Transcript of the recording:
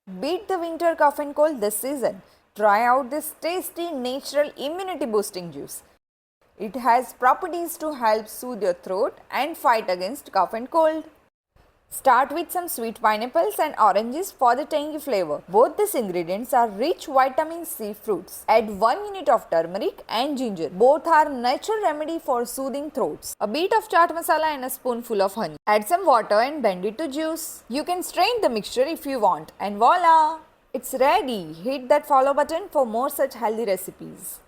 Beat the winter cough and cold this season. Try out this tasty natural immunity boosting juice. It has properties to help soothe your throat and fight against cough and cold. Start with some sweet pineapples and oranges for the tangy flavor. Both these ingredients are rich vitamin C fruits. Add 1 unit of turmeric and ginger. Both are natural remedy for soothing throats. A bit of chaat masala and a spoonful of honey. Add some water and blend it to juice. You can strain the mixture if you want, and voila! It's ready. Hit that follow button for more such healthy recipes.